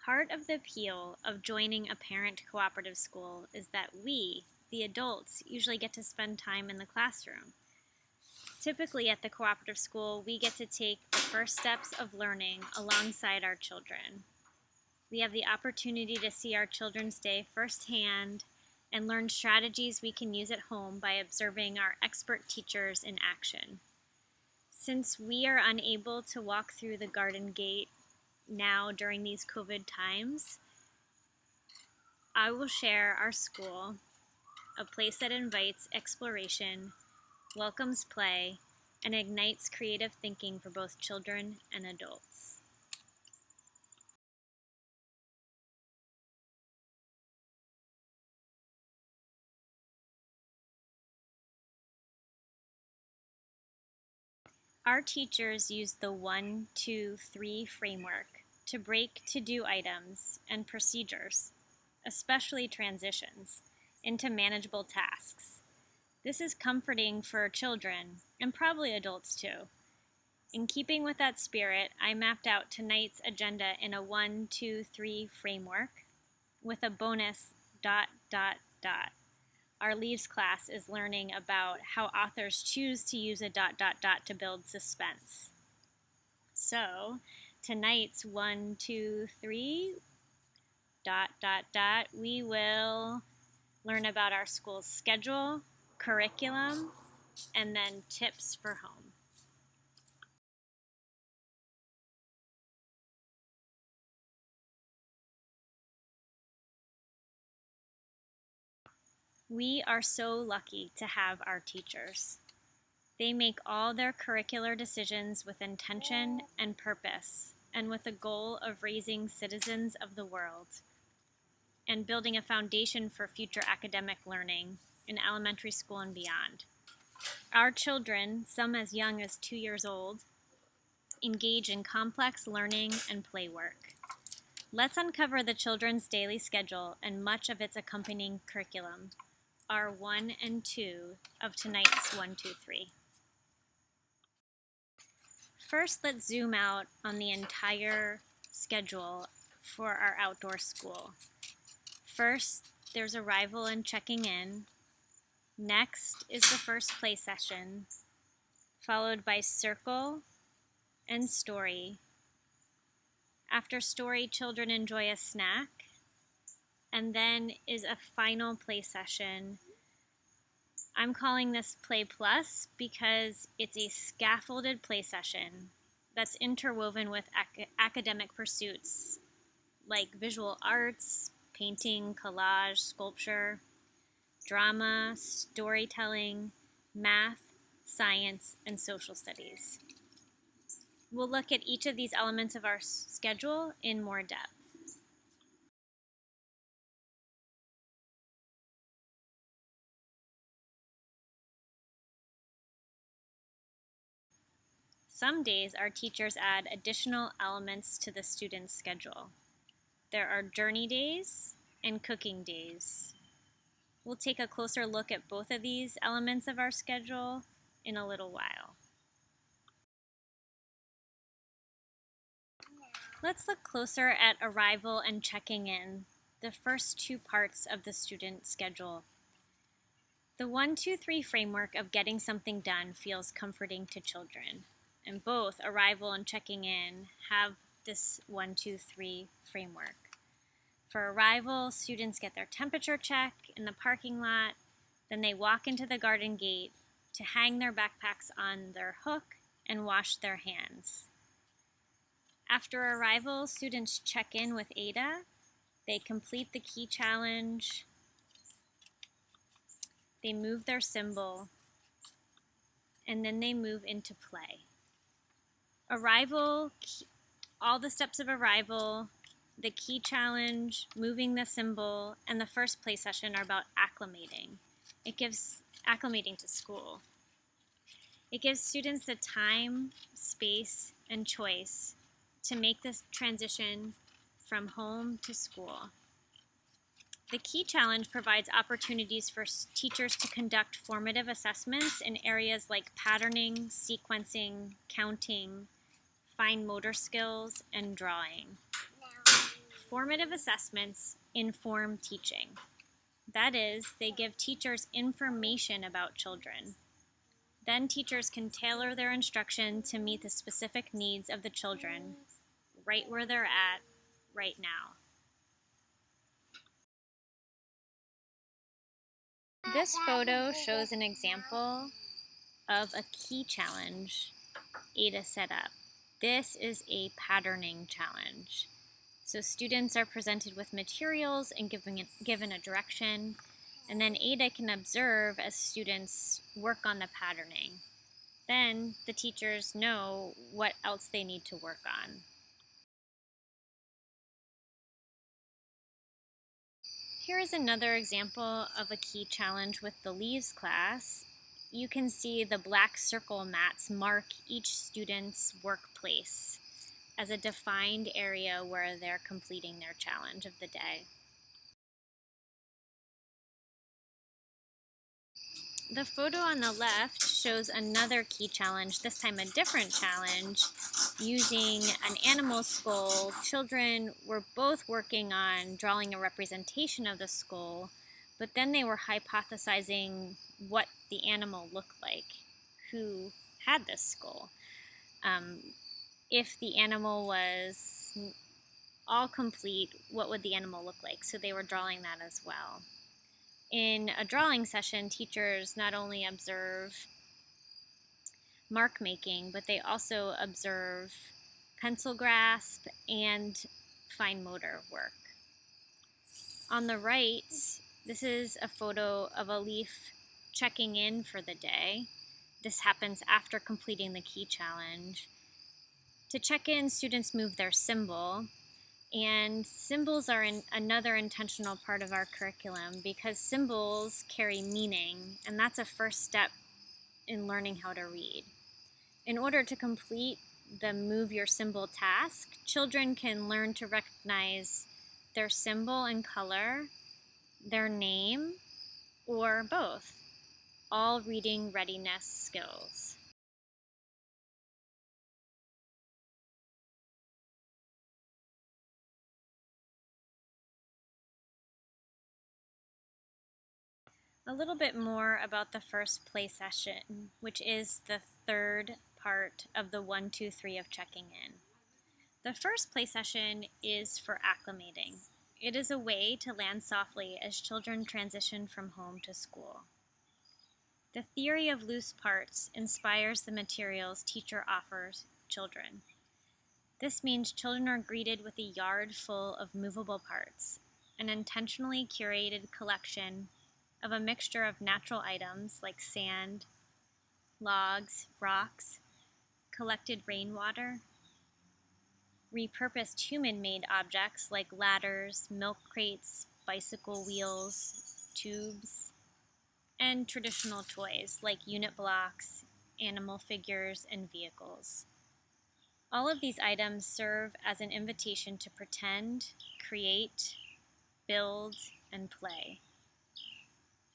Part of the appeal of joining a parent cooperative school is that we, the adults, usually get to spend time in the classroom. Typically at the cooperative school, we get to take the first steps of learning alongside our children. We have the opportunity to see our children's day firsthand and learn strategies we can use at home by observing our expert teachers in action. Since we are unable to walk through the garden gate now during these COVID times, I will share our school, a place that invites exploration, welcomes play, and ignites creative thinking for both children and adults. Our teachers use the 1, 2, 3 framework to break to-do items and procedures, especially transitions, into manageable tasks. This is comforting for children, and probably adults too. In keeping with that spirit, I mapped out tonight's agenda in a 1, 2, 3 framework with a bonus ... Our Leaves class is learning about how authors choose to use a ... to build suspense. So, tonight's 1, 2, 3 ... we will learn about our school's schedule, curriculum, and then tips for home. We are so lucky to have our teachers. They make all their curricular decisions with intention and purpose, and with the goal of raising citizens of the world, and building a foundation for future academic learning in elementary school and beyond. Our children, some as young as 2 years old, engage in complex learning and play work. Let's uncover the children's daily schedule and much of its accompanying curriculum, our 1 and 2 of tonight's 1, 2, 3. First, let's zoom out on the entire schedule for our outdoor school. First, there's arrival and checking in. Next is the first play session, followed by circle and story. After story, children enjoy a snack, and then is a final play session. I'm calling this Play Plus because it's a scaffolded play session that's interwoven with academic pursuits like visual arts, painting, collage, sculpture, drama, storytelling, math, science, and social studies. We'll look at each of these elements of our schedule in more depth. Some days our teachers add additional elements to the student's schedule. There are journey days and cooking days. We'll take a closer look at both of these elements of our schedule in a little while. Let's look closer at arrival and checking in, the first two parts of the student schedule. The 1, 2, 3 framework of getting something done feels comforting to children, and both arrival and checking in have this 1, 2, 3 framework. For arrival, students get their temperature check in the parking lot, then they walk into the garden gate to hang their backpacks on their hook and wash their hands. After arrival, students check in with Ada. They complete the key challenge. They move their symbol, and then they move into play. Arrival, all the steps of arrival, the key challenge, moving the symbol, and the first play session are about acclimating. It gives acclimating to school. It gives students the time, space, and choice to make this transition from home to school. The key challenge provides opportunities for teachers to conduct formative assessments in areas like patterning, sequencing, counting, fine motor skills, and drawing. formative assessments inform teaching. That is, they give teachers information about children. Then teachers can tailor their instruction to meet the specific needs of the children right where they're at right now. This photo shows an example of a key challenge Ada set up. This is a patterning challenge. So students are presented with materials and given a direction, and then Ada can observe as students work on the patterning. Then the teachers know what else they need to work on. Here is another example of a key challenge with the Leaves class. You can see the black circle mats mark each student's workplace as a defined area where they're completing their challenge of the day. The photo on the left shows another key challenge, this time a different challenge, using an animal skull. Children were both working on drawing a representation of the skull, but then they were hypothesizing what the animal looked like, who had this skull. If the animal was all complete, what would the animal look like? So they were drawing that as well. In a drawing session, teachers not only observe mark making, but they also observe pencil grasp and fine motor work. On the right, this is a photo of a leaf checking in for the day. This happens after completing the key challenge. To check in, students move their symbol. And symbols are another intentional part of our curriculum because symbols carry meaning, and that's a first step in learning how to read. In order to complete the Move Your Symbol task, children can learn to recognize their symbol and color, their name, or both, all reading readiness skills. A little bit more about the first play session, which is the third part of the 1, 2, 3 of checking in. The first play session is for acclimating. It is a way to land softly as children transition from home to school. The theory of loose parts inspires the materials teacher offers children. This means children are greeted with a yard full of movable parts, an intentionally curated collection of a mixture of natural items like sand, logs, rocks, collected rainwater, repurposed human-made objects like ladders, milk crates, bicycle wheels, tubes, and traditional toys like unit blocks, animal figures, and vehicles. All of these items serve as an invitation to pretend, create, build, and play.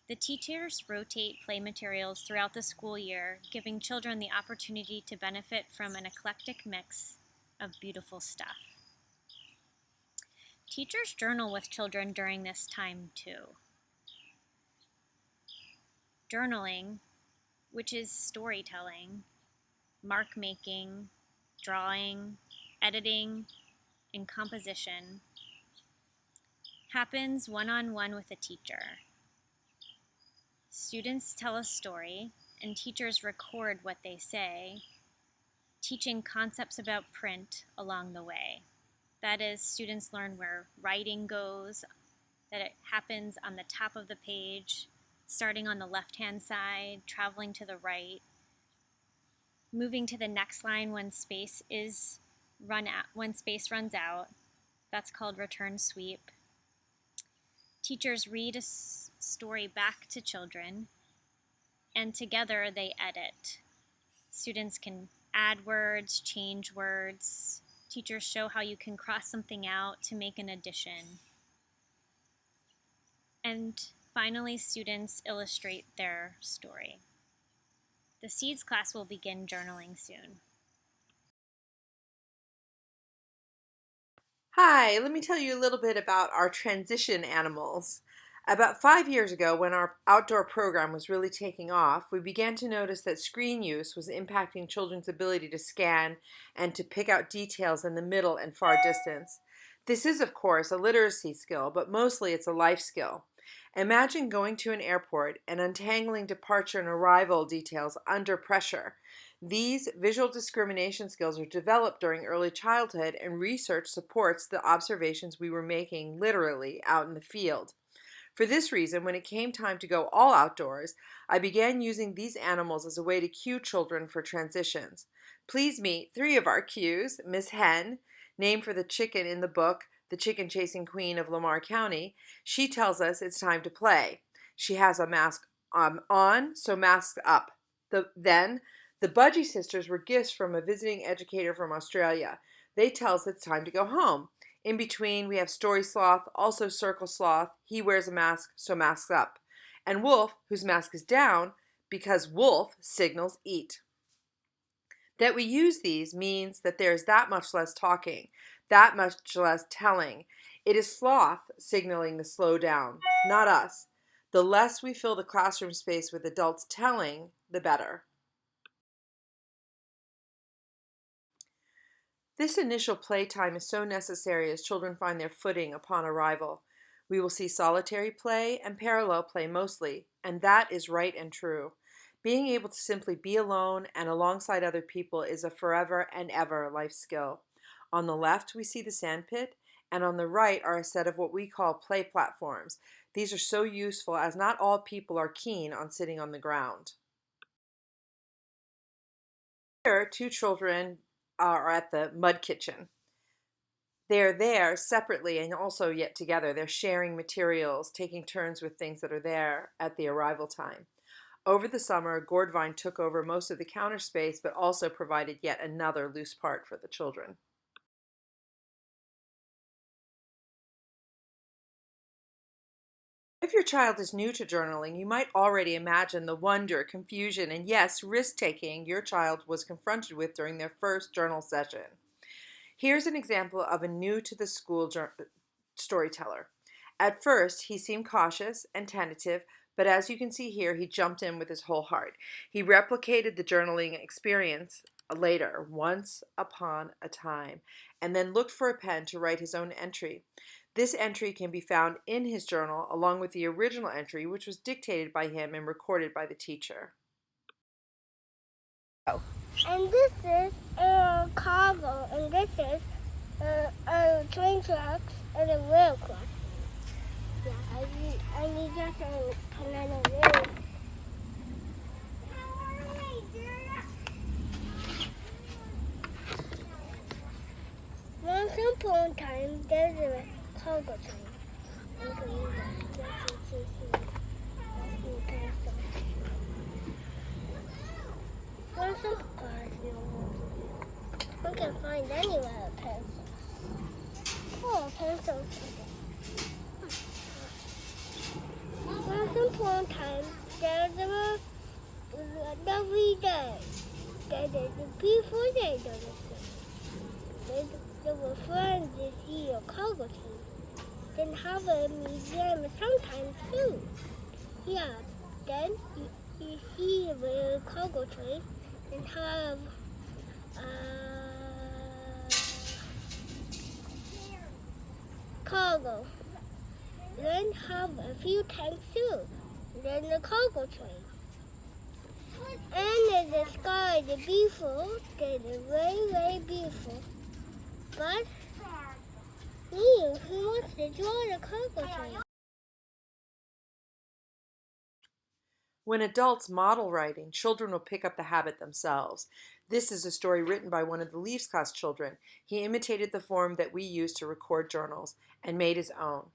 The teachers rotate play materials throughout the school year, giving children the opportunity to benefit from an eclectic mix of beautiful stuff. Teachers journal with children during this time too. Journaling, which is storytelling, mark making, drawing, editing, and composition, happens one-on-one with a teacher. Students tell a story, and teachers record what they say, teaching concepts about print along the way. That is, students learn where writing goes, that it happens on the top of the page, starting on the left-hand side, traveling to the right, moving to the next line when space runs out. That's called return sweep. Teachers read a story back to children, and together they edit. Students can add words, change words. Teachers show how you can cross something out to make an addition. And finally, students illustrate their story. The Seeds class will begin journaling soon. Hi, let me tell you a little bit about our transition animals. About 5 years ago, when our outdoor program was really taking off, we began to notice that screen use was impacting children's ability to scan and to pick out details in the middle and far distance. This is, of course, a literacy skill, but mostly it's a life skill. Imagine going to an airport and untangling departure and arrival details under pressure. These visual discrimination skills are developed during early childhood, and research supports the observations we were making literally out in the field. For this reason, when it came time to go all outdoors, I began using these animals as a way to cue children for transitions. Please meet three of our cues: Miss Hen, named for the chicken in the book, The Chicken Chasing Queen of Lamar County. She tells us it's time to play. She has a mask on, so mask up. Then, the Budgie sisters were gifts from a visiting educator from Australia. They tell us it's time to go home. In between, we have Story Sloth, also Circle Sloth. He wears a mask, so masks up. And Wolf, whose mask is down, because Wolf signals eat. That we use these means that there is that much less talking, that much less telling. It is Sloth signaling the slow down, not us. The less we fill the classroom space with adults telling, the better. This initial playtime is so necessary as children find their footing upon arrival. We will see solitary play and parallel play mostly, and that is right and true. Being able to simply be alone and alongside other people is a forever and ever life skill. On the left, we see the sandpit, and on the right are a set of what we call play platforms. These are so useful as not all people are keen on sitting on the ground. Here, two children are at the mud kitchen. They're there separately and also yet together. They're sharing materials, taking turns with things that are there at the arrival time. Over the summer, Gourdvine took over most of the counter space, but also provided yet another loose part for the children. If your child is new to journaling, you might already imagine the wonder, confusion, and yes, risk-taking your child was confronted with during their first journal session. Here's an example of a new-to-the-school storyteller. At first, he seemed cautious and tentative, but as you can see here, he jumped in with his whole heart. He replicated the journaling experience later, once upon a time, and then looked for a pen to write his own entry. This entry can be found in his journal along with the original entry, which was dictated by him and recorded by the teacher. And this is a cargo, and this is a train tracks and a rail crossing. Yeah, I need just a banana rail. Once upon a time, there's a cargo train. Once upon I can find anywhere a pencil. Oh, a pencil. Once upon a time, there's a lovely day. There is a beautiful day. There were friends to see a cargo train. Then have a museum sometimes too. Yeah, then you see the cargo train and have cargo. Then have a few tanks too. Then the cargo train. And the sky is beautiful. It's very, very beautiful. But me, who wants to draw the cargo train? When adults model writing, children will pick up the habit themselves. This is a story written by one of the Leaves class children. He imitated the form that we use to record journals and made his own.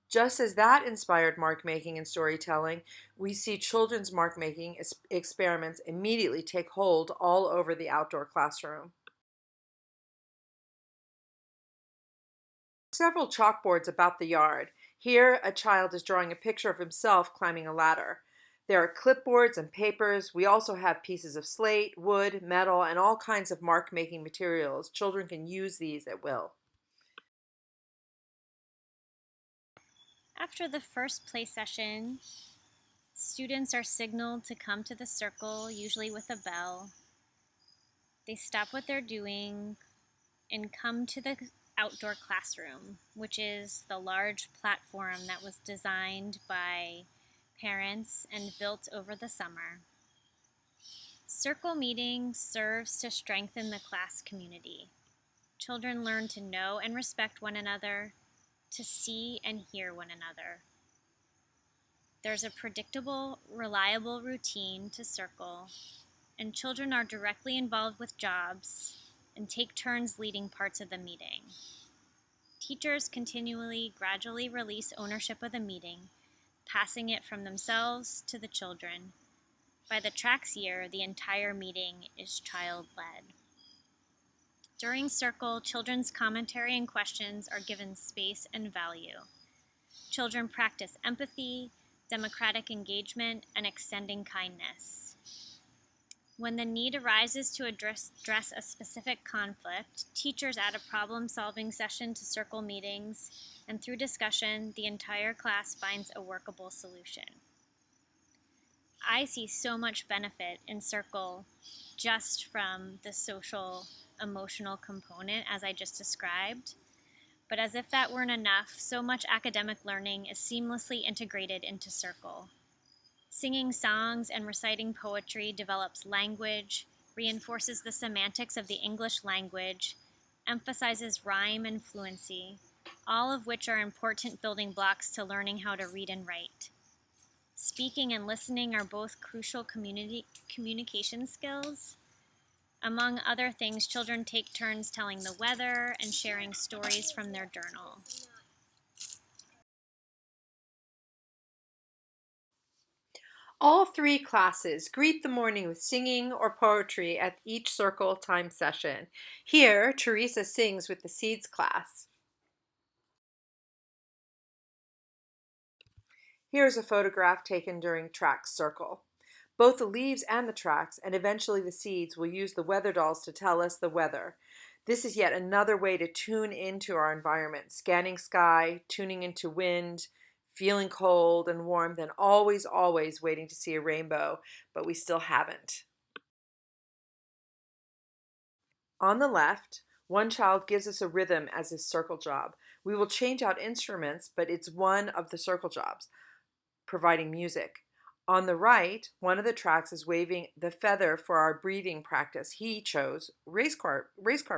Just as that inspired mark making and storytelling, we see children's mark making experiments immediately take hold all over the outdoor classroom. Several chalkboards about the yard. Here, a child is drawing a picture of himself climbing a ladder. There are clipboards and papers. We also have pieces of slate, wood, metal, and all kinds of mark-making materials. Children can use these at will. After the first play session, students are signaled to come to the circle, usually with a bell. They stop what they're doing and come to the outdoor classroom, which is the large platform that was designed by parents and built over the summer. Circle meeting serves to strengthen the class community. Children learn to know and respect one another, to see and hear one another. There's a predictable, reliable routine to circle, and children are directly involved with jobs and take turns leading parts of the meeting. Teachers continually, gradually release ownership of the meeting, passing it from themselves to the children. By the track's year, the entire meeting is child-led. During Circle, children's commentary and questions are given space and value. Children practice empathy, democratic engagement, and extending kindness. When the need arises to address a specific conflict, teachers add a problem-solving session to Circle meetings, and through discussion, the entire class finds a workable solution. I see so much benefit in Circle just from the social, emotional component as I just described. But as if that weren't enough, so much academic learning is seamlessly integrated into Circle. Singing songs and reciting poetry develops language, reinforces the semantics of the English language, emphasizes rhyme and fluency, all of which are important building blocks to learning how to read and write. Speaking and listening are both crucial communication skills. Among other things, children take turns telling the weather and sharing stories from their journal. All three classes greet the morning with singing or poetry at each circle time session. Here, Teresa sings with the Seeds class. Here's a photograph taken during Track's circle. Both the leaves and the tracks, and eventually the seeds, will use the weather dolls to tell us the weather. This is yet another way to tune into our environment, scanning sky, tuning into wind, feeling cold and warmth, and always, always waiting to see a rainbow, but we still haven't. On the left, one child gives us a rhythm as his circle job. We will change out instruments, but it's one of the circle jobs, providing music. On the right, one of the tracks is waving the feather for our breathing practice. He chose race car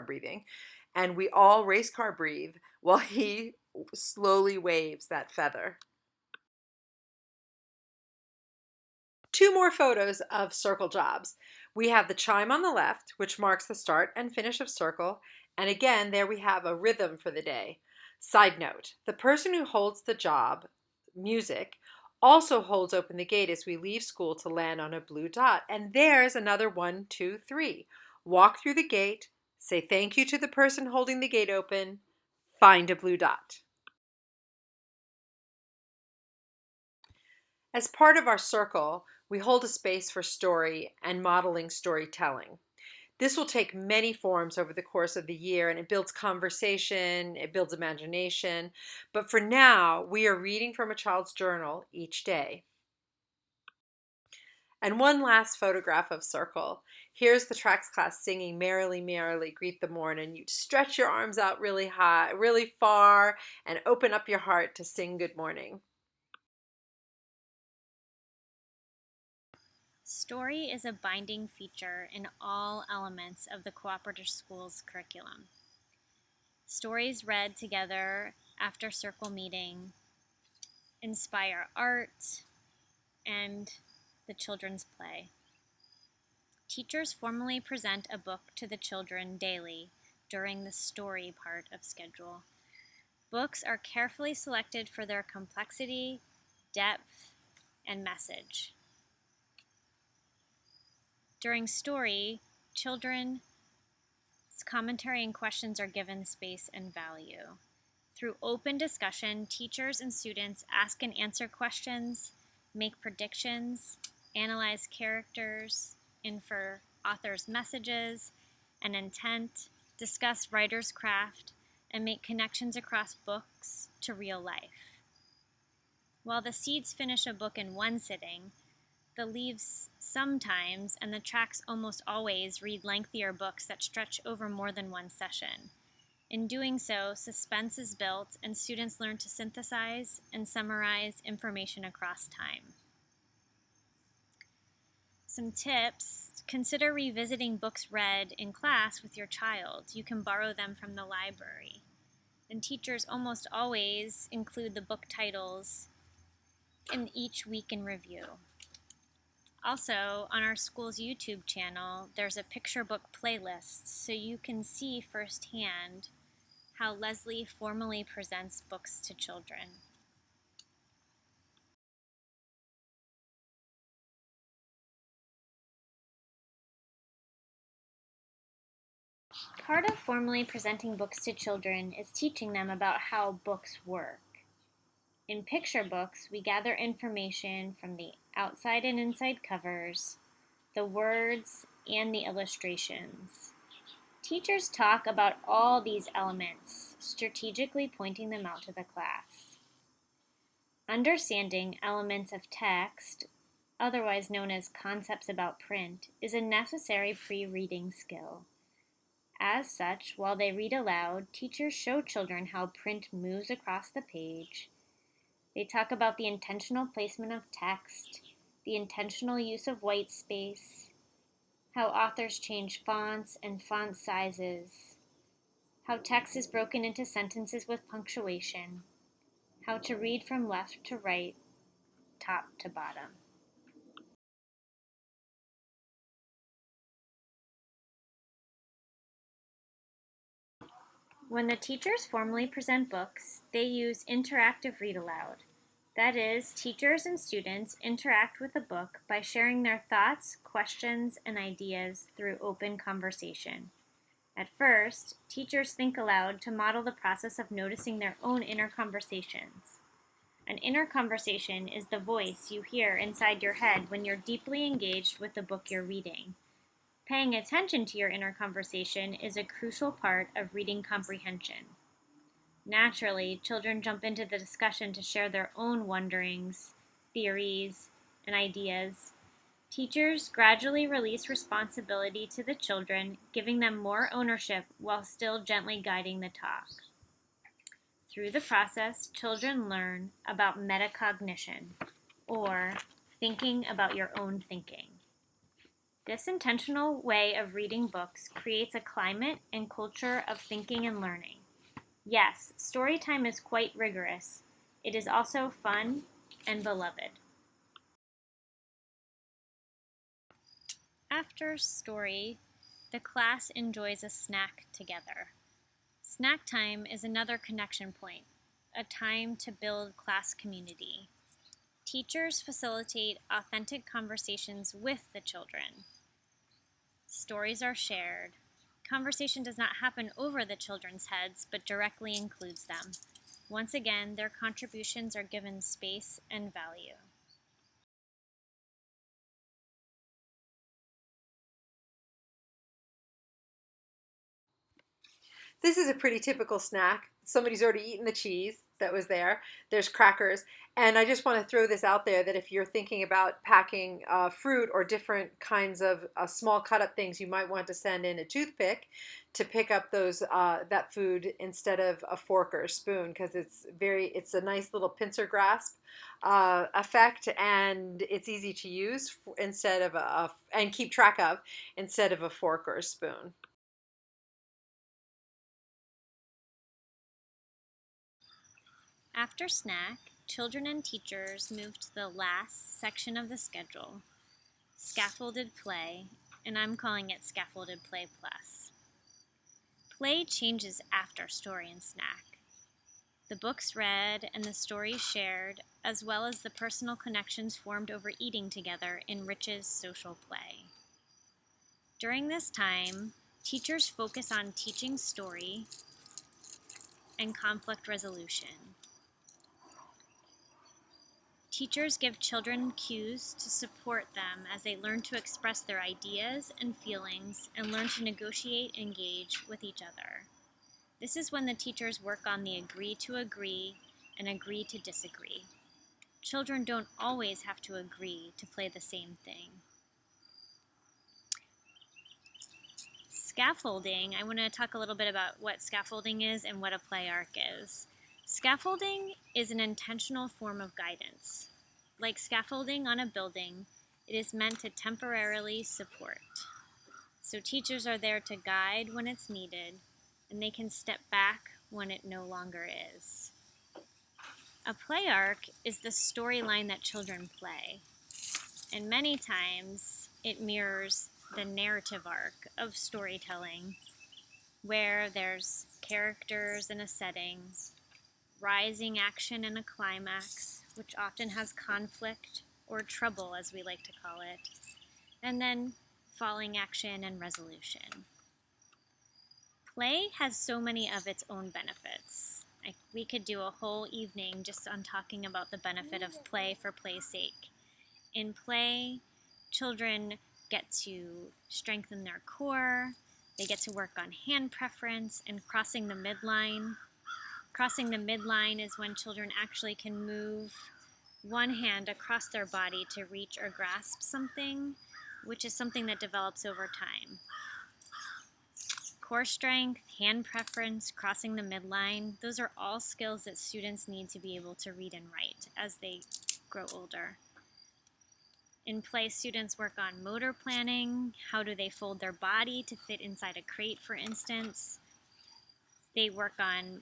breathing, and we all race car breathe while he slowly waves that feather. Two more photos of circle jobs. We have the chime on the left, which marks the start and finish of circle, and again, there we have a rhythm for the day. Side note, the person who holds the job, music, also holds open the gate as we leave school to land on a blue dot. And there's another 1, 2, 3. Walk through the gate, say thank you to the person holding the gate open, find a blue dot. As part of our circle, we hold a space for story and modeling storytelling. This will take many forms over the course of the year, and it builds conversation, it builds imagination. But for now, we are reading from a child's journal each day. And one last photograph of circle. Here's the tracks class singing Merrily, Merrily, Greet the Morn. And you stretch your arms out really high, really far, and open up your heart to sing good morning. Story is a binding feature in all elements of the Cooperative School's curriculum. Stories read together after circle meeting inspire art and the children's play. Teachers formally present a book to the children daily during the story part of schedule. Books are carefully selected for their complexity, depth, and message. During story, children's commentary and questions are given space and value. Through open discussion, teachers and students ask and answer questions, make predictions, analyze characters, infer authors' messages and intent, discuss writer's craft, and make connections across books to real life. While the seeds finish a book in one sitting, the leaves sometimes and the tracks almost always read lengthier books that stretch over more than one session. In doing so, suspense is built and students learn to synthesize and summarize information across time. Some tips: consider revisiting books read in class with your child. You can borrow them from the library. And teachers almost always include the book titles in each week in review. Also, on our school's YouTube channel, there's a picture book playlist so you can see firsthand how Leslie formally presents books to children. Part of formally presenting books to children is teaching them about how books work. In picture books, we gather information from the outside and inside covers, the words, and the illustrations. Teachers talk about all these elements, strategically pointing them out to the class. Understanding elements of text, otherwise known as concepts about print, is a necessary pre-reading skill. As such, while they read aloud, teachers show children how print moves across the page. They talk about the intentional placement of text, the intentional use of white space, how authors change fonts and font sizes, how text is broken into sentences with punctuation, how to read from left to right, top to bottom. When the teachers formally present books, they use interactive read aloud. That is, teachers and students interact with a book by sharing their thoughts, questions, and ideas through open conversation. At first, teachers think aloud to model the process of noticing their own inner conversations. An inner conversation is the voice you hear inside your head when you're deeply engaged with the book you're reading. Paying attention to your inner conversation is a crucial part of reading comprehension. Naturally, children jump into the discussion to share their own wonderings, theories, and ideas. Teachers gradually release responsibility to the children, giving them more ownership while still gently guiding the talk. Through the process, children learn about metacognition, or thinking about your own thinking. This intentional way of reading books creates a climate and culture of thinking and learning. Yes, story time is quite rigorous. It is also fun and beloved. After story, the class enjoys a snack together. Snack time is another connection point, a time to build class community. Teachers facilitate authentic conversations with the children. Stories are shared. Conversation does not happen over the children's heads, but directly includes them. Once again, their contributions are given space and value. This is a pretty typical snack. Somebody's already eaten the cheese that was there. There's crackers. And I just want to throw this out there that if you're thinking about packing fruit or different kinds of small cut up things, you might want to send in a toothpick to pick up those that food instead of a fork or a spoon, because it's a nice little pincer grasp effect, and it's easy to use instead of and keep track of instead of a fork or a spoon. After snack, children and teachers move to the last section of the schedule, Scaffolded Play, and I'm calling it Scaffolded Play Plus. Play changes after story and snack. The books read and the stories shared, as well as the personal connections formed over eating together, enriches social play. During this time, teachers focus on teaching story and conflict resolution. Teachers give children cues to support them as they learn to express their ideas and feelings and learn to negotiate and engage with each other. This is when the teachers work on the agree to agree and agree to disagree. Children don't always have to agree to play the same thing. Scaffolding, I want to talk a little bit about what scaffolding is and what a play arc is. Scaffolding is an intentional form of guidance. Like scaffolding on a building, it is meant to temporarily support. So teachers are there to guide when it's needed, and they can step back when it no longer is. A play arc is the storyline that children play, and many times it mirrors the narrative arc of storytelling, where there's characters in a setting, rising action in a climax, which often has conflict or trouble, as we like to call it, and then falling action and resolution. Play has so many of its own benefits. We could do a whole evening just on talking about the benefit of play for play's sake. In play, children get to strengthen their core, they get to work on hand preference and crossing the midline. Crossing the midline is when children actually can move one hand across their body to reach or grasp something, which is something that develops over time. Core strength, hand preference, crossing the midline, those are all skills that students need to be able to read and write as they grow older. In play, students work on motor planning. How do they fold their body to fit inside a crate, for instance? They work on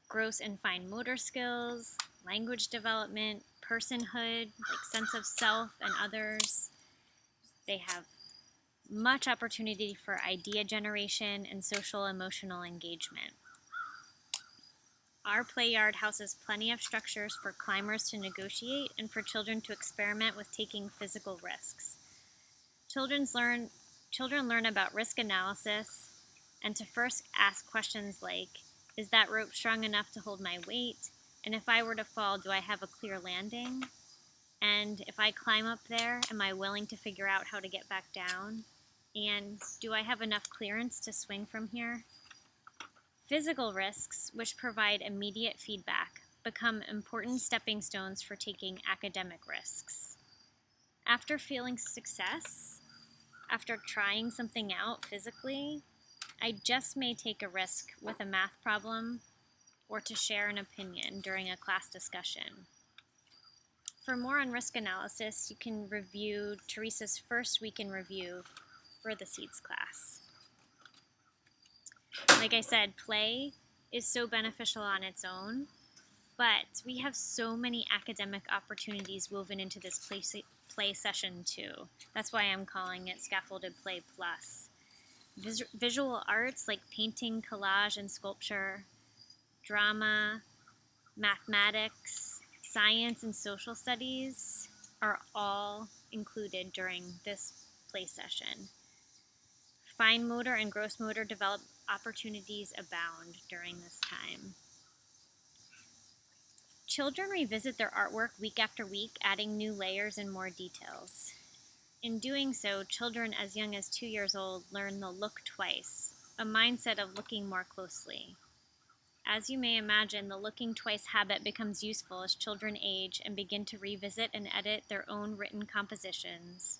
gross and fine motor skills, language development, personhood, like sense of self and others. They have much opportunity for idea generation and social emotional engagement. Our play yard houses plenty of structures for climbers to negotiate and for children to experiment with taking physical risks. Children learn about risk analysis and to first ask questions like, is that rope strong enough to hold my weight? And if I were to fall, do I have a clear landing? And if I climb up there, am I willing to figure out how to get back down? And do I have enough clearance to swing from here? Physical risks, which provide immediate feedback, become important stepping stones for taking academic risks. After feeling success, after trying something out physically, I just may take a risk with a math problem or to share an opinion during a class discussion. For more on risk analysis, you can review Teresa's first week in review for the Seeds class. Like I said, play is so beneficial on its own, but we have so many academic opportunities woven into this play session too. That's why I'm calling it Scaffolded Play Plus. Visual arts like painting, collage, and sculpture, drama, mathematics, science, and social studies are all included during this play session. Fine motor and gross motor develop opportunities abound during this time. Children revisit their artwork week after week, adding new layers and more details. In doing so, children as young as 2 years old learn the look twice, a mindset of looking more closely. As you may imagine, the looking twice habit becomes useful as children age and begin to revisit and edit their own written compositions.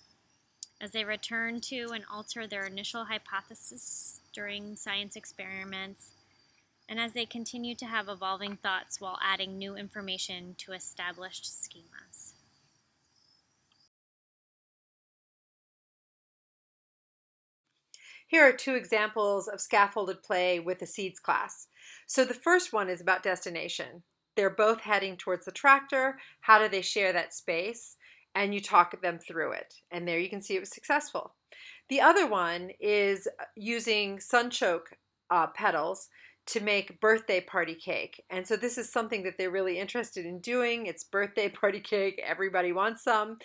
As they return to and alter their initial hypothesis during science experiments, and as they continue to have evolving thoughts while adding new information to established schemas. Here are two examples of scaffolded play with the Seeds class. So the first one is about destination. They're both heading towards the tractor. How do they share that space? And you talk them through it. And there you can see it was successful. The other one is using sunchoke petals to make birthday party cake. And so this is something that they're really interested in doing. It's birthday party cake. Everybody wants some.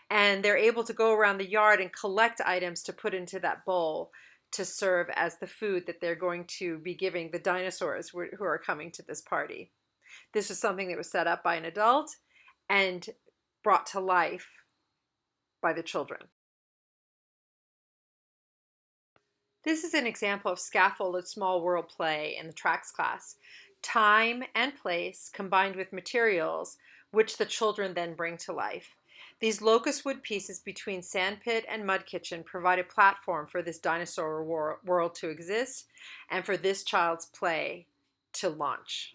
And they're able to go around the yard and collect items to put into that bowl to serve as the food that they're going to be giving the dinosaurs who are coming to this party. This was something that was set up by an adult, and brought to life by the children. This is an example of scaffolded small world play in the tracks class. Time and place combined with materials which the children then bring to life. These locust wood pieces between sandpit and mud kitchen provide a platform for this dinosaur world to exist and for this child's play to launch.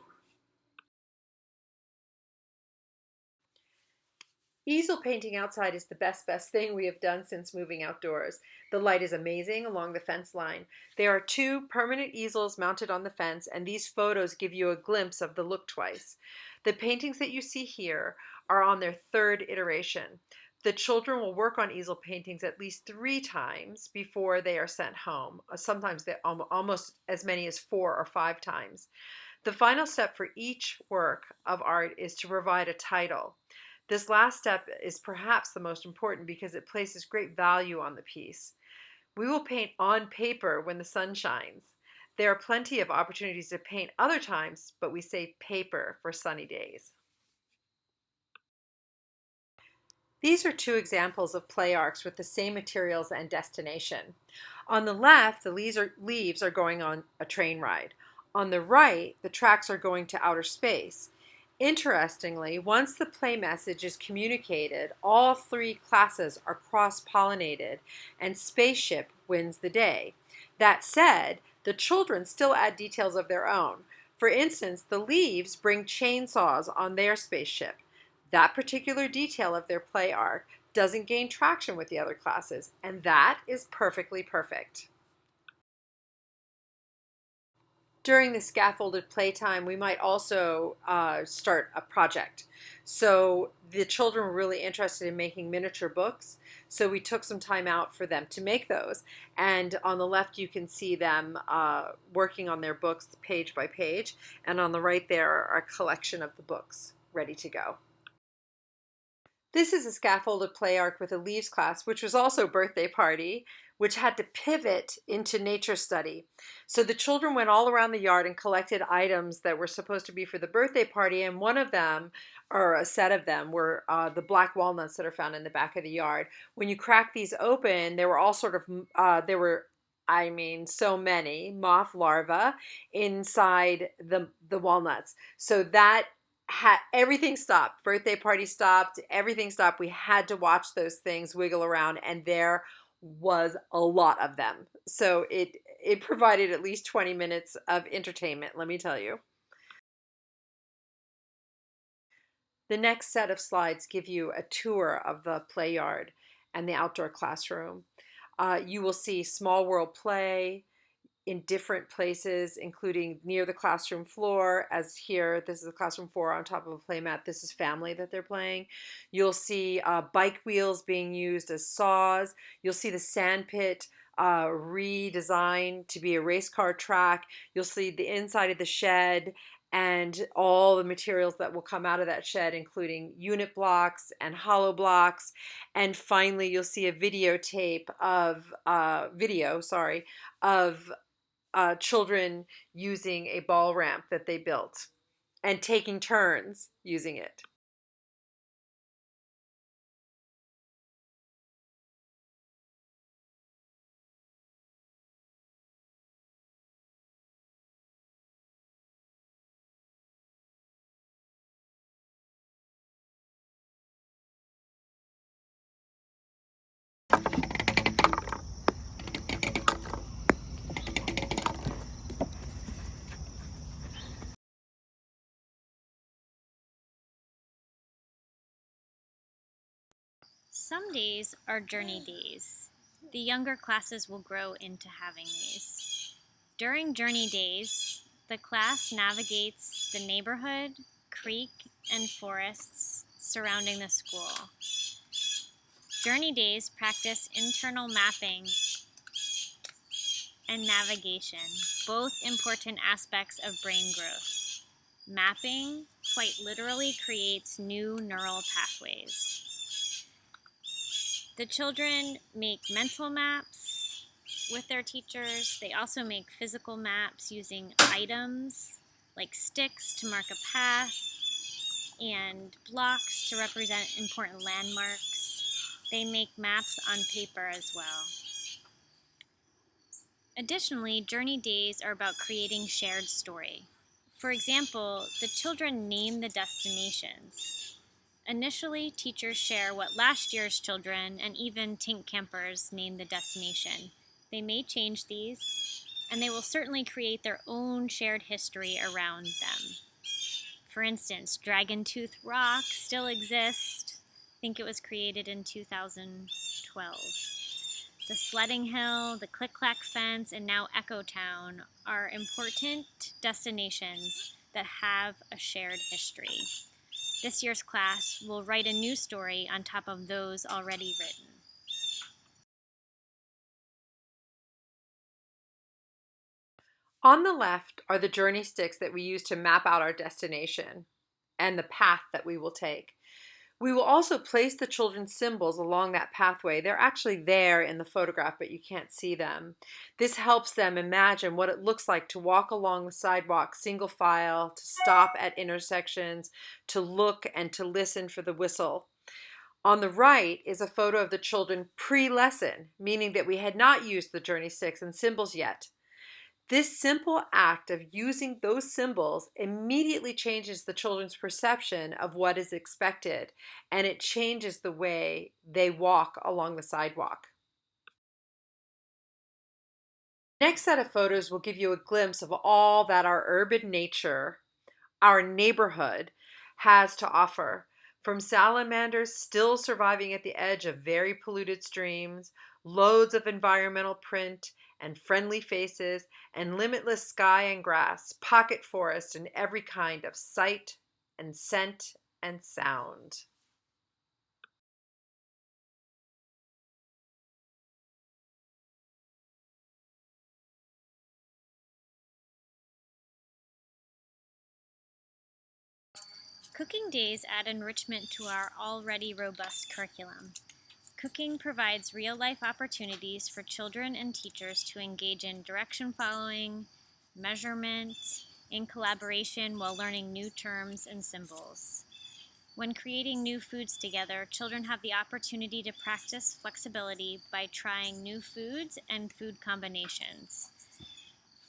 Easel painting outside is the best thing we have done since moving outdoors. The light is amazing along the fence line. There are 2 permanent easels mounted on the fence, and these photos give you a glimpse of the look twice. The paintings that you see here are on their 3rd iteration. The children will work on easel paintings at least 3 times before they are sent home. Sometimes almost as many as 4 or 5 times. The final step for each work of art is to provide a title. This last step is perhaps the most important because it places great value on the piece. We will paint on paper when the sun shines. There are plenty of opportunities to paint other times, but we save paper for sunny days. These are 2 examples of play arcs with the same materials and destination. On the left, the leaves are going on a train ride. On the right, the tracks are going to outer space. Interestingly, once the play message is communicated, all 3 classes are cross-pollinated and spaceship wins the day. That said, the children still add details of their own. For instance, the leaves bring chainsaws on their spaceship. That particular detail of their play arc doesn't gain traction with the other classes, and that is perfectly perfect. During the scaffolded playtime, we might also start a project. So the children were really interested in making miniature books, so we took some time out for them to make those. And on the left, you can see them working on their books page by page, and on the right there are a collection of the books ready to go. This is a scaffolded play arc with a leaves class, which was also birthday party, which had to pivot into nature study. So the children went all around the yard and collected items that were supposed to be for the birthday party, and one of them, or a set of them, were the black walnuts that are found in the back of the yard. When you crack these open, there were all sort of, so many moth larvae inside the walnuts. So that everything stopped. Birthday party stopped. Everything stopped. We had to watch those things wiggle around, and there was a lot of them. So it provided at least 20 minutes of entertainment, let me tell you. The next set of slides give you a tour of the play yard and the outdoor classroom. You will see small world play in different places, including near the classroom floor, as here, this is a classroom floor on top of a play mat. This is family that they're playing. You'll see bike wheels being used as saws. You'll see the sand pit redesigned to be a race car track. You'll see the inside of the shed and all the materials that will come out of that shed, including unit blocks and hollow blocks. And finally, you'll see a videotape of children using a ball ramp that they built and taking turns using it. Some days are journey days. The younger classes will grow into having these. During journey days, the class navigates the neighborhood, creek, and forests surrounding the school. Journey days practice internal mapping and navigation, both important aspects of brain growth. Mapping quite literally creates new neural pathways. The children make mental maps with their teachers. They also make physical maps using items like sticks to mark a path and blocks to represent important landmarks. They make maps on paper as well. Additionally, journey days are about creating shared story. For example, the children name the destinations. Initially, teachers share what last year's children and even Tink campers name the destination. They may change these, and they will certainly create their own shared history around them. For instance, Dragon Tooth Rock still exists. I think it was created in 2012. The Sledding Hill, the Click Clack Fence, and now Echo Town are important destinations that have a shared history. This year's class will write a new story on top of those already written. On the left are the journey sticks that we use to map out our destination and the path that we will take. We will also place the children's symbols along that pathway. They're actually there in the photograph, but you can't see them. This helps them imagine what it looks like to walk along the sidewalk single file, to stop at intersections, to look and to listen for the whistle. On the right is a photo of the children pre-lesson, meaning that we had not used the journey sticks and symbols yet. This simple act of using those symbols immediately changes the children's perception of what is expected, and it changes the way they walk along the sidewalk. The next set of photos will give you a glimpse of all that our urban nature, our neighborhood, has to offer. From salamanders still surviving at the edge of very polluted streams, loads of environmental print, and friendly faces, and limitless sky and grass, pocket forest, and every kind of sight and scent and sound. Cooking days add enrichment to our already robust curriculum. Cooking provides real-life opportunities for children and teachers to engage in direction following, measurement, in collaboration while learning new terms and symbols. When creating new foods together, children have the opportunity to practice flexibility by trying new foods and food combinations.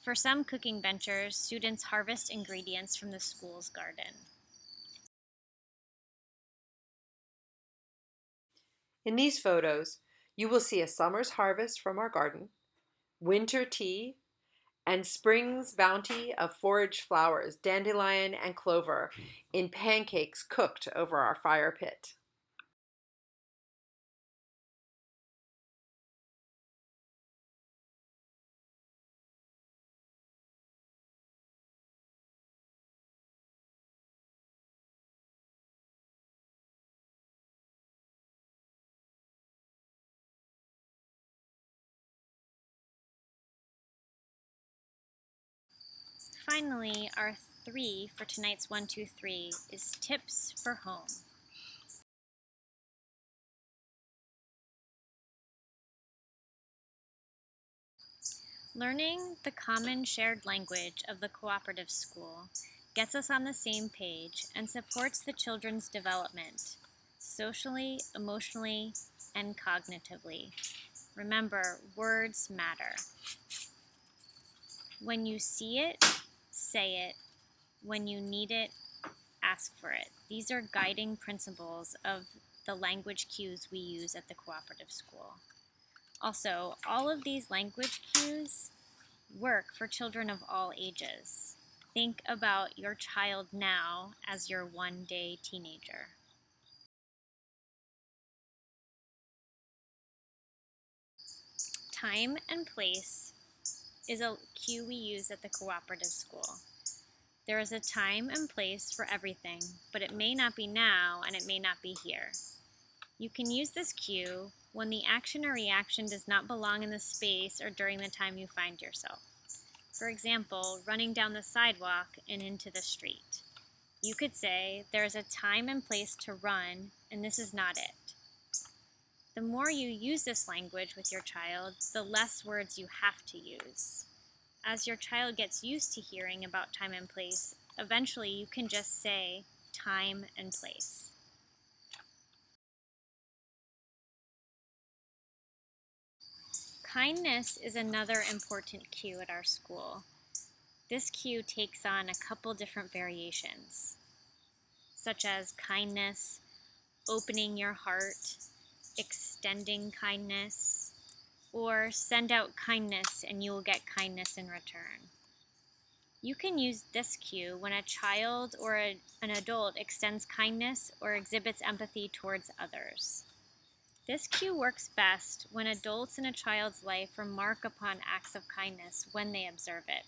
For some cooking ventures, students harvest ingredients from the school's garden. In these photos, you will see a summer's harvest from our garden, winter tea, and spring's bounty of foraged flowers, dandelion and clover, in pancakes cooked over our fire pit. Finally, our 3 for tonight's 1, 2, 3 is tips for home. Learning the common shared language of the Cooperative School gets us on the same page and supports the children's development, socially, emotionally, and cognitively. Remember, words matter. When you see it, say it. When you need it, ask for it. These are guiding principles of the language cues we use at the Cooperative School. Also, all of these language cues work for children of all ages. Think about your child now as your one-day teenager. Time and place is a cue we use at the Cooperative School. There is a time and place for everything, but it may not be now and it may not be here. You can use this cue when the action or reaction does not belong in the space or during the time you find yourself. For example, running down the sidewalk and into the street. You could say, there is a time and place to run, and this is not it. The more you use this language with your child, the less words you have to use. As your child gets used to hearing about time and place, eventually you can just say, time, and place. Kindness is another important cue at our school. This cue takes on a couple different variations, such as kindness, opening your heart, extending kindness, or send out kindness and you will get kindness in return. You can use this cue when a child or an adult extends kindness or exhibits empathy towards others. This cue works best when adults in a child's life remark upon acts of kindness when they observe it.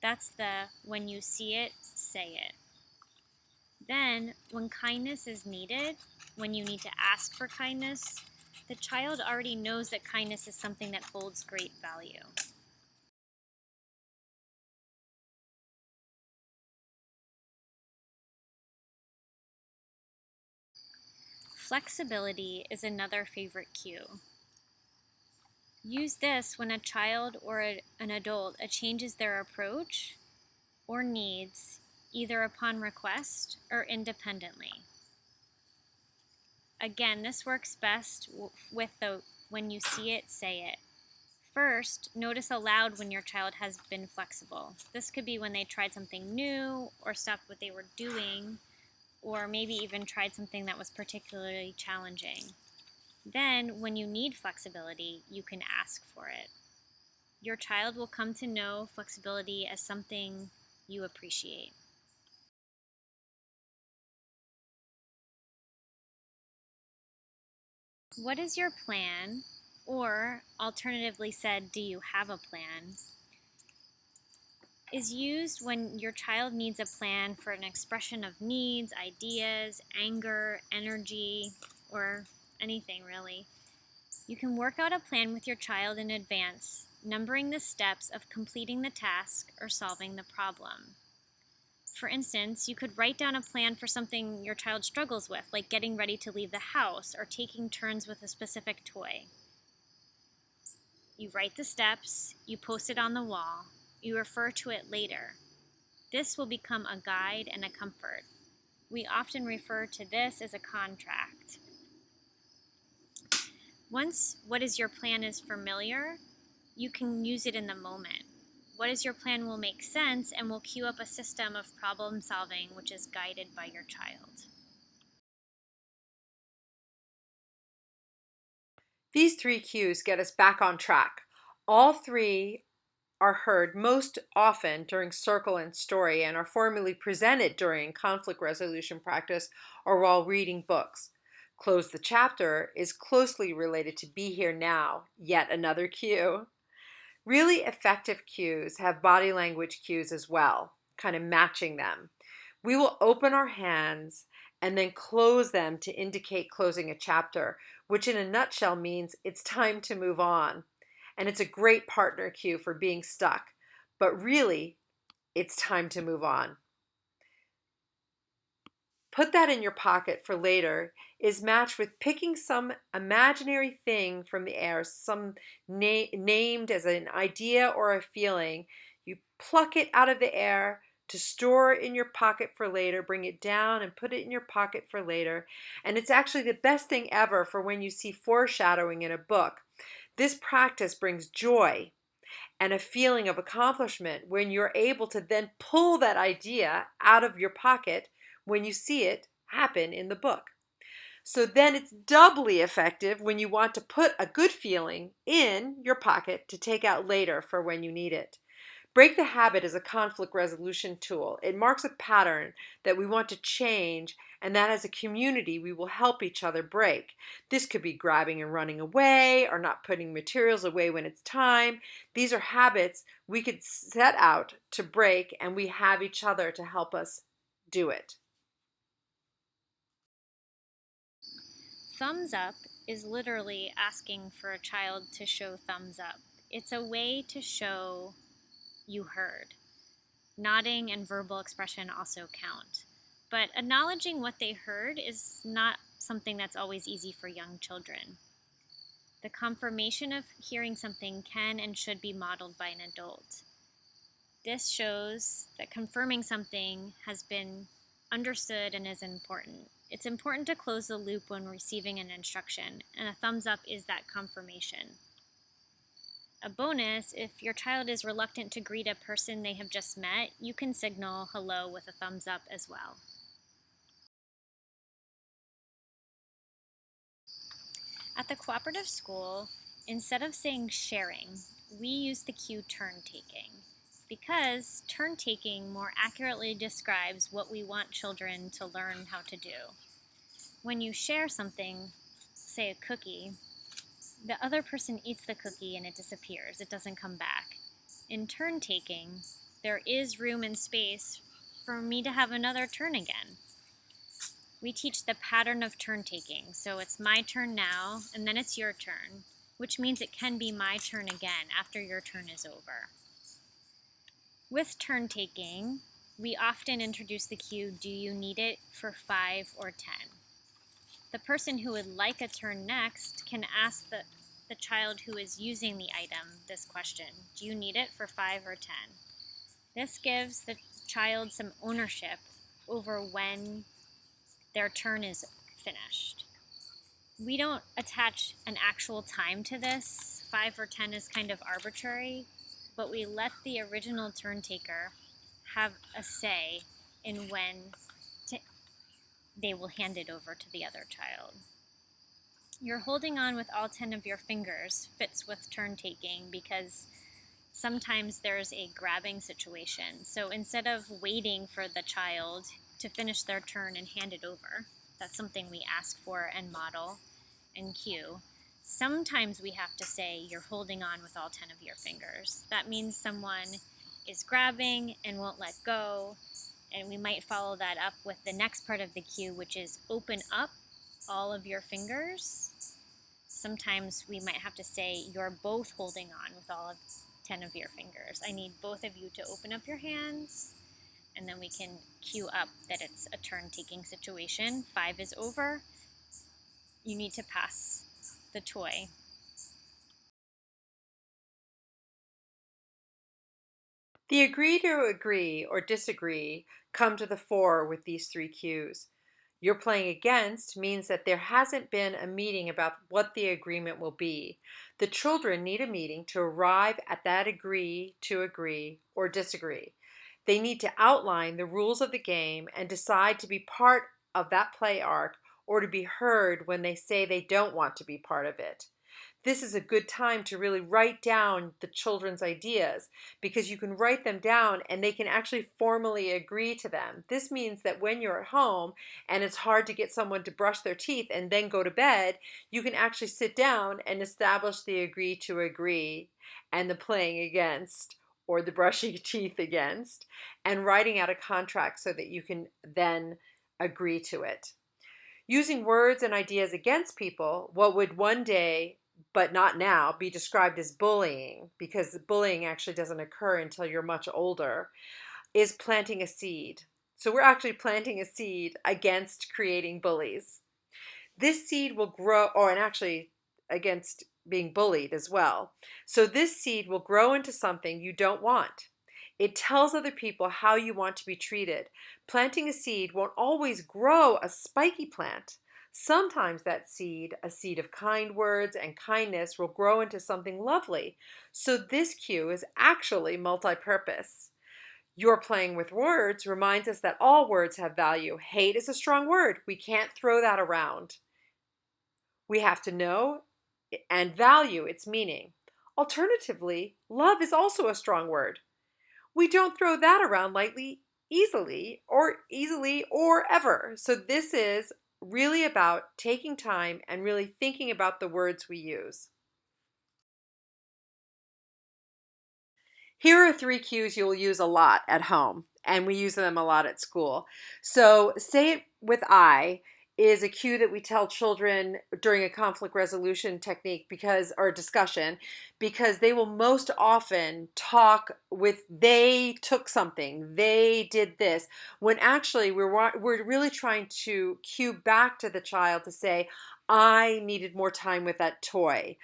That's the when you see it, say it. Then, when kindness is needed, when you need to ask for kindness, the child already knows that kindness is something that holds great value. Flexibility is another favorite cue. Use this when a child or an adult changes their approach or needs, either upon request or independently. Again, this works best with the when you see it, say it. First, notice aloud when your child has been flexible. This could be when they tried something new or stopped what they were doing, or maybe even tried something that was particularly challenging. Then, when you need flexibility, you can ask for it. Your child will come to know flexibility as something you appreciate. What is your plan? Or, alternatively said, do you have a plan? Is used when your child needs a plan for an expression of needs, ideas, anger, energy, or anything really. You can work out a plan with your child in advance, numbering the steps of completing the task or solving the problem. For instance, you could write down a plan for something your child struggles with, like getting ready to leave the house or taking turns with a specific toy. You write the steps, you post it on the wall, you refer to it later. This will become a guide and a comfort. We often refer to this as a contract. Once what is your plan is familiar, you can use it in the moment. What is your plan will make sense and will cue up a system of problem solving which is guided by your child. These three cues get us back on track. All three are heard most often during circle and story and are formally presented during conflict resolution practice or while reading books. Close the chapter is closely related to be here now, yet another cue. Really effective cues have body language cues as well, kind of matching them. We will open our hands and then close them to indicate closing a chapter, which in a nutshell means it's time to move on. And it's a great partner cue for being stuck, but really, it's time to move on. Put that in your pocket for later is matched with picking some imaginary thing from the air, some named as an idea or a feeling. You pluck it out of the air to store in your pocket for later, bring it down and put it in your pocket for later. And it's actually the best thing ever for when you see foreshadowing in a book. This practice brings joy and a feeling of accomplishment when you're able to then pull that idea out of your pocket when you see it happen in the book. So then it's doubly effective when you want to put a good feeling in your pocket to take out later for when you need it. Break the habit is a conflict resolution tool. It marks a pattern that we want to change and that as a community we will help each other break. This could be grabbing and running away or not putting materials away when it's time. These are habits we could set out to break and we have each other to help us do it. Thumbs up is literally asking for a child to show thumbs up. It's a way to show you heard. Nodding and verbal expression also count. But acknowledging what they heard is not something that's always easy for young children. The confirmation of hearing something can and should be modeled by an adult. This shows that confirming something has been understood and is important. It's important to close the loop when receiving an instruction, and a thumbs up is that confirmation. A bonus, if your child is reluctant to greet a person they have just met, you can signal hello with a thumbs up as well. At the Cooperative School, instead of saying sharing, we use the cue turn taking, because turn taking more accurately describes what we want children to learn how to do. When you share something, say a cookie, the other person eats the cookie and it disappears. It doesn't come back. In turn taking, there is room and space for me to have another turn again. We teach the pattern of turn taking, so it's my turn now, and then it's your turn, which means it can be my turn again after your turn is over. With turn taking, we often introduce the cue, do you need it, for 5 or 10. The person who would like a turn next can ask the child who is using the item this question, do you need it for 5 or 10? This gives the child some ownership over when their turn is finished. We don't attach an actual time to this. 5 or 10 is kind of arbitrary, but we let the original turn taker have a say in when they will hand it over to the other child. You're holding on with all 10 of your fingers fits with turn taking because sometimes there's a grabbing situation. So instead of waiting for the child to finish their turn and hand it over, that's something we ask for and model and cue. Sometimes we have to say you're holding on with all 10 of your fingers. That means someone is grabbing and won't let go, and we might follow that up with the next part of the cue, which is open up all of your fingers. Sometimes we might have to say you're both holding on with all of 10 of your fingers. I need both of you to open up your hands, and then we can cue up that it's a turn-taking situation. 5 is over. You need to pass the toy. The agree to agree or disagree come to the fore with these 3 cues. You're playing against means that there hasn't been a meeting about what the agreement will be. The children need a meeting to arrive at that agree to agree or disagree. They need to outline the rules of the game and decide to be part of that play arc or to be heard when they say they don't want to be part of it. This is a good time to really write down the children's ideas because you can write them down and they can actually formally agree to them. This means that when you're at home and it's hard to get someone to brush their teeth and then go to bed, you can actually sit down and establish the agree to agree and the playing against or the brushing teeth against and writing out a contract so that you can then agree to it. Using words and ideas against people, what would one day but not now, be described as bullying, because bullying actually doesn't occur until you're much older, is planting a seed. So we're actually planting a seed against creating bullies. This seed will grow, and actually against being bullied as well. So this seed will grow into something you don't want. It tells other people how you want to be treated. Planting a seed won't always grow a spiky plant. Sometimes that seed, a seed of kind words and kindness, will grow into something lovely. So this cue is actually multi-purpose. Your playing with words reminds us that all words have value. Hate is a strong word. We can't throw that around. We have to know and value its meaning. Alternatively, love is also a strong word. We don't throw that around lightly, easily or ever. So this is really about taking time and really thinking about the words we use. Here are 3 cues you'll use a lot at home, and we use them a lot at school. So say it with I is a cue that we tell children during a conflict resolution technique or discussion, because they will most often talk with they took something, they did this, when actually we're really trying to cue back to the child to say, I needed more time with that toy.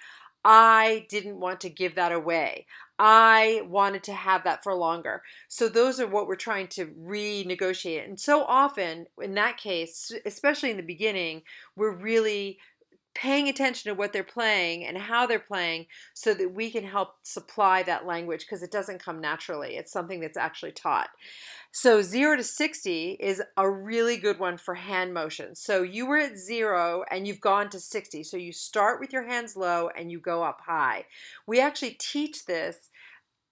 I didn't want to give that away. I wanted to have that for longer. So those are what we're trying to renegotiate. And so often in that case, especially in the beginning, we're really paying attention to what they're playing and how they're playing so that we can help supply that language, because it doesn't come naturally. It's something that's actually taught. So 0 to 60 is a really good one for hand motions. So you were at 0 and you've gone to 60. So you start with your hands low and you go up high. We actually teach this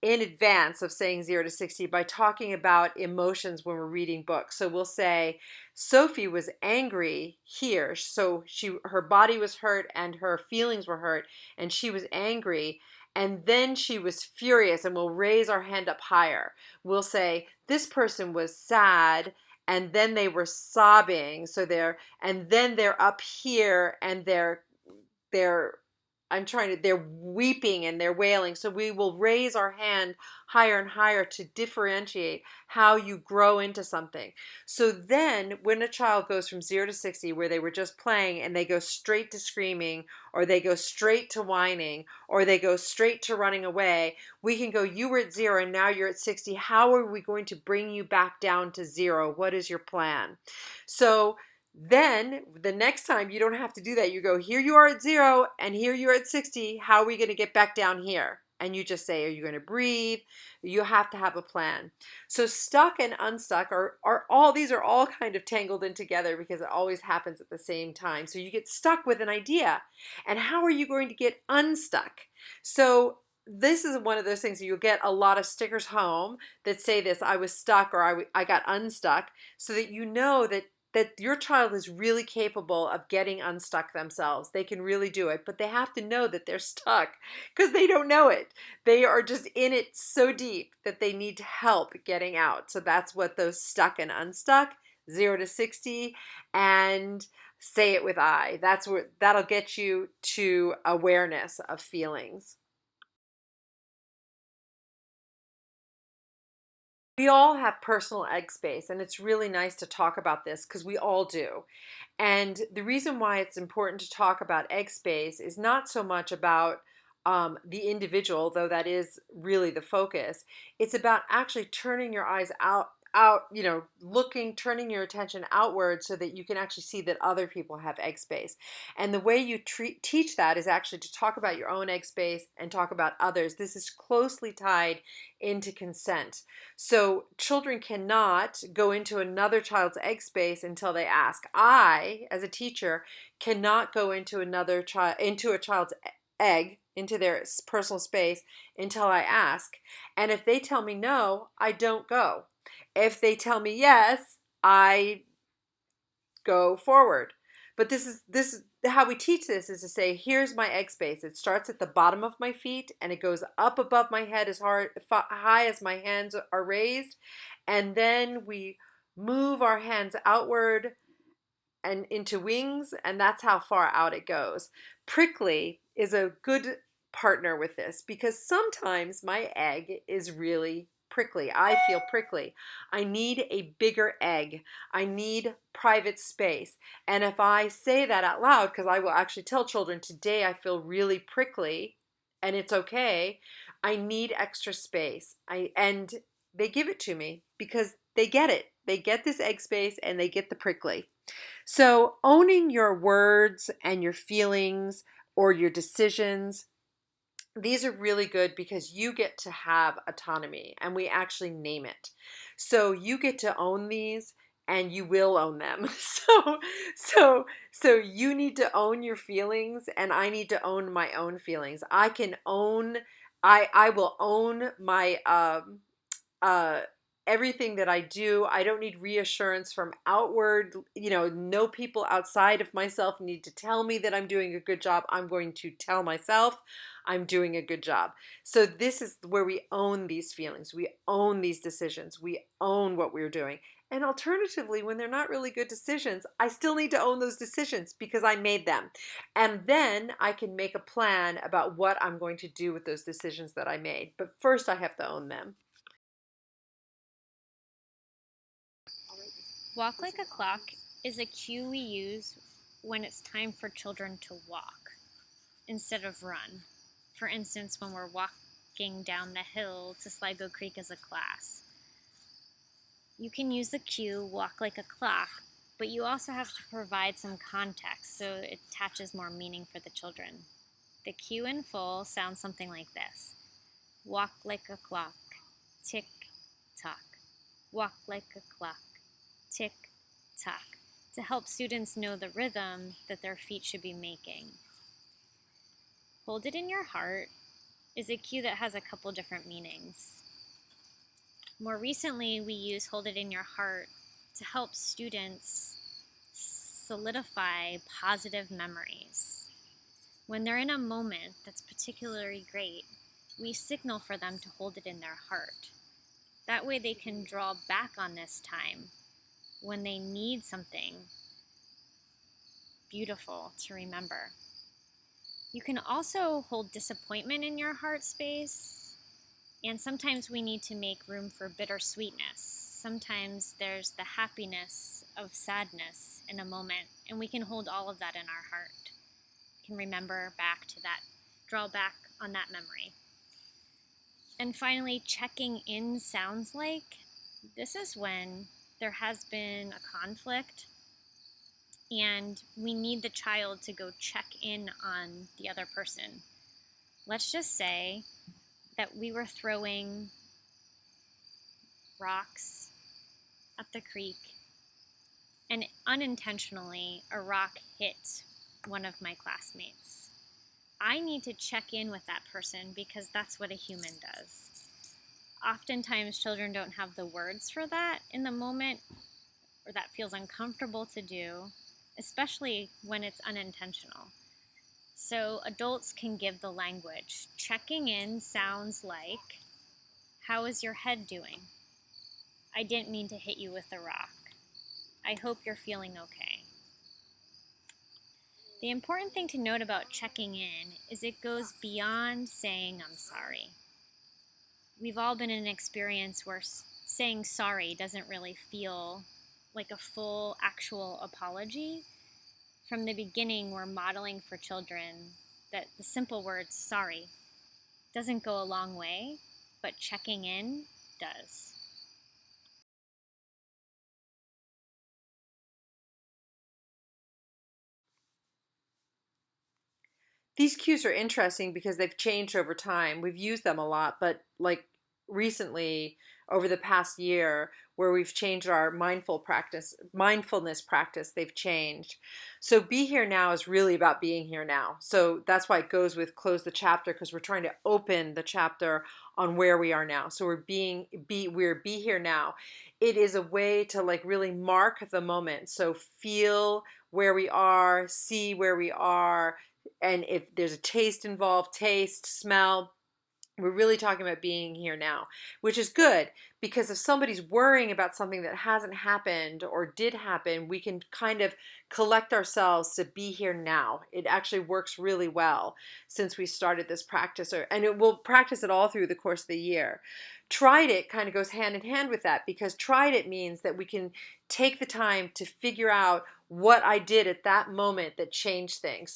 in advance of saying 0 to 60 by talking about emotions when we're reading books. So we'll say Sophie was angry here. So her body was hurt and her feelings were hurt and she was angry. And then she was furious, and we'll raise our hand up higher. We'll say this person was sad and then they were sobbing. So and then they're up here and they're they're weeping and they're wailing. So we will raise our hand higher and higher to differentiate how you grow into something. So then when a child goes from 0 to 60, where they were just playing and they go straight to screaming, or they go straight to whining, or they go straight to running away, we can go, you were at 0 and now you're at 60. How are we going to bring you back down to 0? What is your plan? So then the next time you don't have to do that. You go, here you are at 0 and here you're at 60. How are we going to get back down here? And you just say, are you going to breathe? You have to have a plan. So stuck and unstuck are all kind of tangled in together because it always happens at the same time. So you get stuck with an idea. And how are you going to get unstuck? So this is one of those things. You'll get a lot of stickers home that say this, I was stuck, or I got unstuck, so that you know that your child is really capable of getting unstuck themselves. They can really do it, but they have to know that they're stuck because they don't know it. They are just in it so deep that they need help getting out. So that's what those stuck and unstuck, 0 to 60, and say it with I. That'll get you to awareness of feelings. We all have personal egg space, and it's really nice to talk about this because we all do. And the reason why it's important to talk about egg space is not so much about the individual, though that is really the focus. It's about actually turning your eyes out, turning your attention outward so that you can actually see that other people have egg space. And the way you teach that is actually to talk about your own egg space and talk about others. This is closely tied into consent. So children cannot go into another child's egg space until they ask. I, as a teacher, cannot go into a child's egg, into their personal space, until I ask. And if they tell me no, I don't go. If they tell me yes, I go forward. But this is how we teach this, is to say, here's my egg space. It starts at the bottom of my feet and it goes up above my head as high as my hands are raised. And then we move our hands outward and into wings, and that's how far out it goes. Prickly is a good partner with this because sometimes my egg is really prickly. I feel prickly. I need a bigger egg. I need private space. And if I say that out loud, because I will actually tell children, today I feel really prickly and it's okay, I need extra space. And they give it to me because they get it. They get this egg space and they get the prickly. So owning your words and your feelings or your decisions, these are really good because you get to have autonomy and we actually name it. So you get to own these and you will own them. So you need to own your feelings and I need to own my own feelings. I will own my everything that I do. I don't need reassurance from outward. No people outside of myself need to tell me that I'm doing a good job. I'm going to tell myself I'm doing a good job. So this is where we own these feelings. We own these decisions. We own what we're doing. And alternatively, when they're not really good decisions, I still need to own those decisions because I made them. And then I can make a plan about what I'm going to do with those decisions that I made. But first I have to own them. Walk like a clock is a cue we use when it's time for children to walk instead of run. For instance, when we're walking down the hill to Sligo Creek as a class. You can use the cue, walk like a clock, but you also have to provide some context so it attaches more meaning for the children. The cue in full sounds something like this. Walk like a clock, tick, tock. Walk like a clock, tick, tock, to help students know the rhythm that their feet should be making. Hold it in your heart is a cue that has a couple different meanings. More recently, we use Hold It in Your Heart to help students solidify positive memories. When they're in a moment that's particularly great, we signal for them to hold it in their heart. That way they can draw back on this time when they need something beautiful to remember. You can also hold disappointment in your heart space. And sometimes we need to make room for bittersweetness. Sometimes there's the happiness of sadness in a moment, and we can hold all of that in our heart. We can remember back to that, draw back on that memory. And finally, checking in sounds like, this is when there has been a conflict and we need the child to go check in on the other person. Let's just say that we were throwing rocks at the creek, and unintentionally a rock hit one of my classmates. I need to check in with that person because that's what a human does. Oftentimes children don't have the words for that in the moment, or that feels uncomfortable to do, especially when it's unintentional. So adults can give the language. Checking in sounds like, how is your head doing? I didn't mean to hit you with a rock. I hope you're feeling okay. The important thing to note about checking in is it goes beyond saying I'm sorry. We've all been in an experience where saying sorry doesn't really feel like a full actual apology. From the beginning, we're modeling for children that the simple words sorry doesn't go a long way, but checking in does. These cues are interesting because they've changed over time. We've used them a lot, but like recently, over the past year, where we've changed our mindfulness practice, they've changed. So be here now is really about being here now. So that's why it goes with close the chapter, because we're trying to open the chapter on where we are now. So we're be here now. It is a way to like really mark the moment. So feel where we are, see where we are, and if there's a taste involved, taste, smell, we're really talking about being here now, which is good because if somebody's worrying about something that hasn't happened or did happen, we can kind of collect ourselves to be here now. It actually works really well since we started this practice, and we'll practice it all through the course of the year. Tried it kind of goes hand in hand with that because tried it means that we can take the time to figure out what I did at that moment that changed things.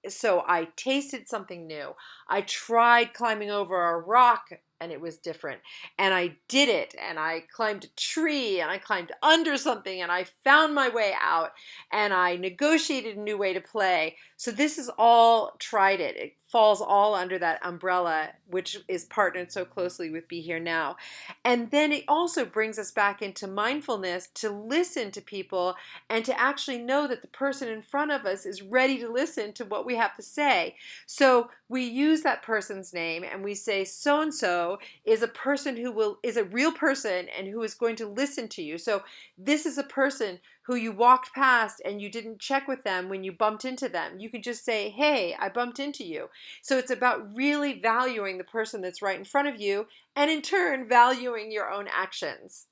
So I tasted something new. I tried climbing over a rock and it was different. And I did it and I climbed a tree and I climbed under something and I found my way out and I negotiated a new way to play. So this is all tried it. It falls all under that umbrella, which is partnered so closely with Be Here Now. And then it also brings us back into mindfulness to listen to people and to actually know that the person in front of us is ready to listen to what we have to say. So we use that person's name and we say so-and-so is a person is a real person and who is going to listen to you. So this is a person who you walked past and you didn't check with them when you bumped into them. You can just say, hey, I bumped into you. So it's about really valuing the person that's right in front of you and in turn valuing your own actions.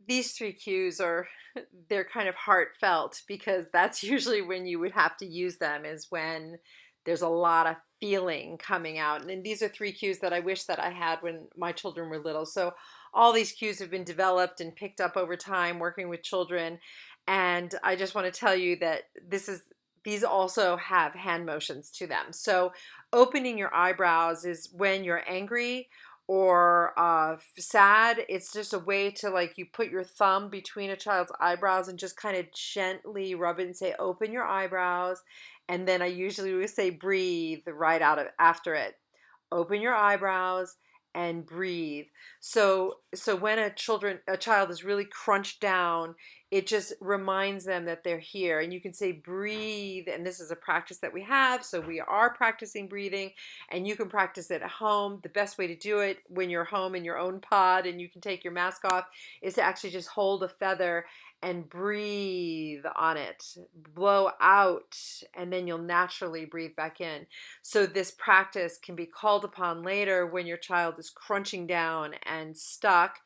These three cues they're kind of heartfelt because that's usually when you would have to use them, is when there's a lot of feeling coming out. And these are three cues that I wish that I had when my children were little. So all these cues have been developed and picked up over time working with children. And I just want to tell you that these also have hand motions to them. So opening your eyebrows is when you're angry or sad. It's just a way to, like, you put your thumb between a child's eyebrows and just kind of gently rub it and say, open your eyebrows. And then I usually would say breathe right out of after it. Open your eyebrows and breathe. So when a child is really crunched down, it just reminds them that they're here. And you can say breathe, and this is a practice that we have, so we are practicing breathing, and you can practice it at home. The best way to do it when you're home in your own pod and you can take your mask off is to actually just hold a feather and breathe on it. Blow out, and then you'll naturally breathe back in. So this practice can be called upon later when your child is crunching down and stuck.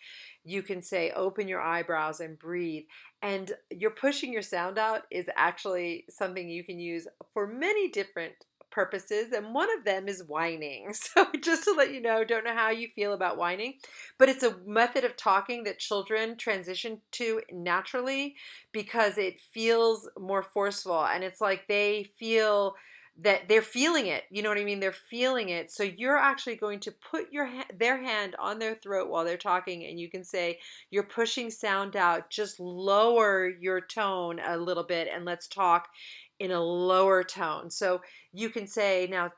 You can say, open your eyebrows and breathe. And you're pushing your sound out is actually something you can use for many different purposes, and one of them is whining. So just to let you know, don't know how you feel about whining, but it's a method of talking that children transition to naturally because it feels more forceful, and it's like they feel that they're feeling it. You know what I mean? They're feeling it. So you're actually going to put their hand on their throat while they're talking, and you can say, you're pushing sound out. Just lower your tone a little bit and let's talk in a lower tone. So you can say, now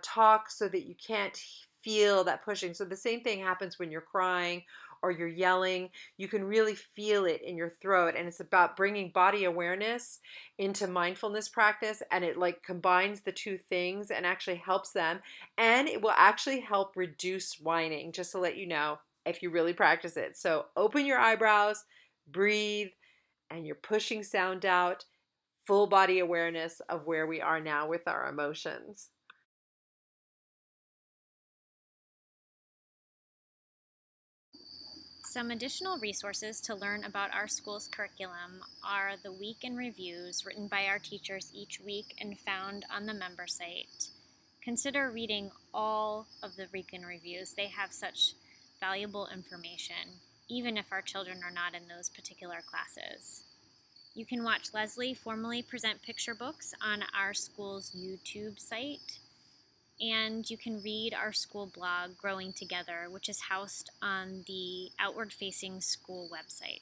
talk so that you can't feel that pushing. So the same thing happens when you're crying or you're yelling. You can really feel it in your throat, and it's about bringing body awareness into mindfulness practice, and it like combines the two things and actually helps them, and it will actually help reduce whining, just to let you know, if you really practice it. So open your eyebrows, breathe, and you're pushing sound out, full body awareness of where we are now with our emotions. Some additional resources to learn about our school's curriculum are the week in reviews written by our teachers each week and found on the member site. Consider reading all of the week in reviews. They have such valuable information, even if our children are not in those particular classes. You can watch Leslie formally present picture books on our school's YouTube site. And you can read our school blog, Growing Together, which is housed on the Outward Facing School website.